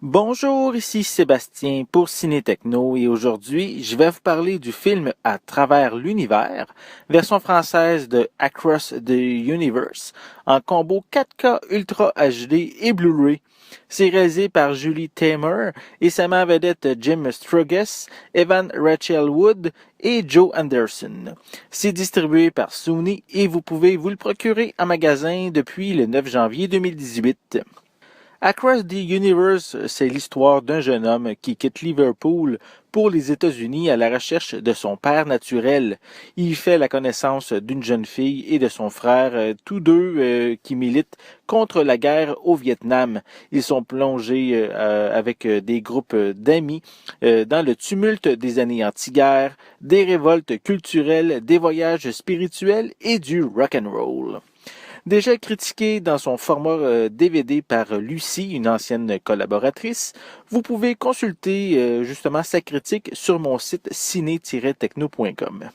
Bonjour, ici Sébastien pour Ciné Techno et aujourd'hui, je vais vous parler du film À travers l'univers, version française de Across the Universe, en combo 4K Ultra HD et Blu-ray. C'est réalisé par Julie Taymor et sa main vedette Jim Sturgess, Evan Rachel Wood et Joe Anderson. C'est distribué par Sony et vous pouvez vous le procurer en magasin depuis le 9 janvier 2018. Across the Universe, c'est l'histoire d'un jeune homme qui quitte Liverpool pour les États-Unis à la recherche de son père naturel. Il fait la connaissance d'une jeune fille et de son frère, tous deux qui militent contre la guerre au Vietnam. Ils sont plongés avec des groupes d'amis dans le tumulte des années anti-guerre, des révoltes culturelles, des voyages spirituels et du rock and roll. Déjà critiqué dans son format DVD par Lucie, une ancienne collaboratrice, vous pouvez consulter justement sa critique sur mon site ciné-techno.com.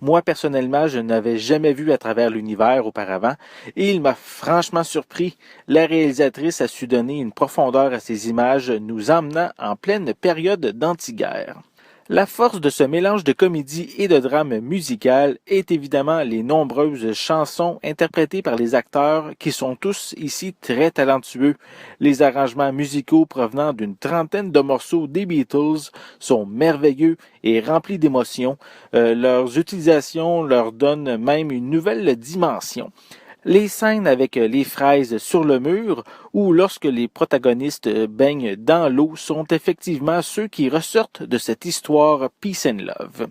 Moi, personnellement, je n'avais jamais vu À travers l'univers auparavant et il m'a franchement surpris. La réalisatrice a su donner une profondeur à ses images, nous emmenant en pleine période d'anti-guerre. La force de ce mélange de comédie et de drame musical est évidemment les nombreuses chansons interprétées par les acteurs qui sont tous ici très talentueux. Les arrangements musicaux provenant d'une trentaine de morceaux des Beatles sont merveilleux et remplis d'émotions. Leurs utilisations leur donnent même une nouvelle dimension. Les scènes avec les fraises sur le mur ou lorsque les protagonistes baignent dans l'eau sont effectivement ceux qui ressortent de cette histoire Peace and Love.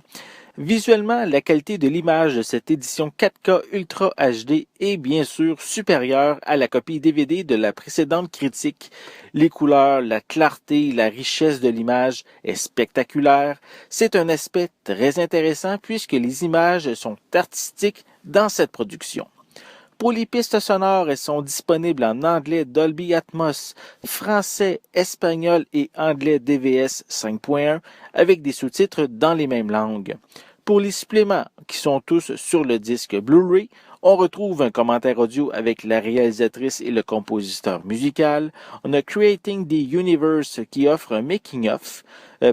Visuellement, la qualité de l'image de cette édition 4K Ultra HD est bien sûr supérieure à la copie DVD de la précédente critique. Les couleurs, la clarté, la richesse de l'image est spectaculaire. C'est un aspect très intéressant puisque les images sont artistiques dans cette production. Pour les pistes sonores, elles sont disponibles en anglais Dolby Atmos, français, espagnol et anglais DVS 5.1 avec des sous-titres dans les mêmes langues. Pour les suppléments, qui sont tous sur le disque Blu-ray, on retrouve un commentaire audio avec la réalisatrice et le compositeur musical. On a Creating the Universe qui offre un making-of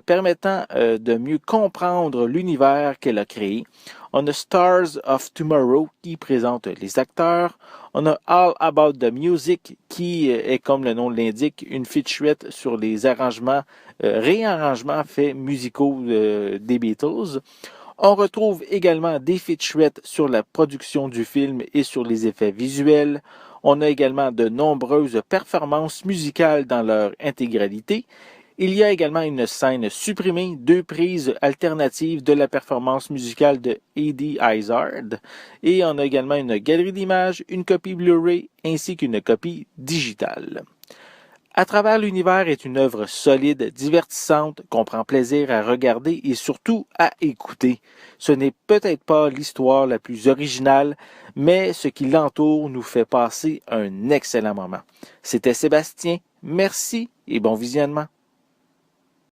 permettant de mieux comprendre l'univers qu'elle a créé. On a Stars of Tomorrow qui présente les acteurs. On a All About the Music qui est, comme le nom l'indique, une featurette sur les arrangements, réarrangements faits musicaux des Beatles. On retrouve également des featurettes sur la production du film et sur les effets visuels. On a également de nombreuses performances musicales dans leur intégralité. Il y a également une scène supprimée, 2 prises alternatives de la performance musicale de Eddie Izzard. Et on a également une galerie d'images, une copie Blu-ray ainsi qu'une copie digitale. À travers l'univers est une œuvre solide, divertissante, qu'on prend plaisir à regarder et surtout à écouter. Ce n'est peut-être pas l'histoire la plus originale, mais ce qui l'entoure nous fait passer un excellent moment. C'était Sébastien, merci et bon visionnement.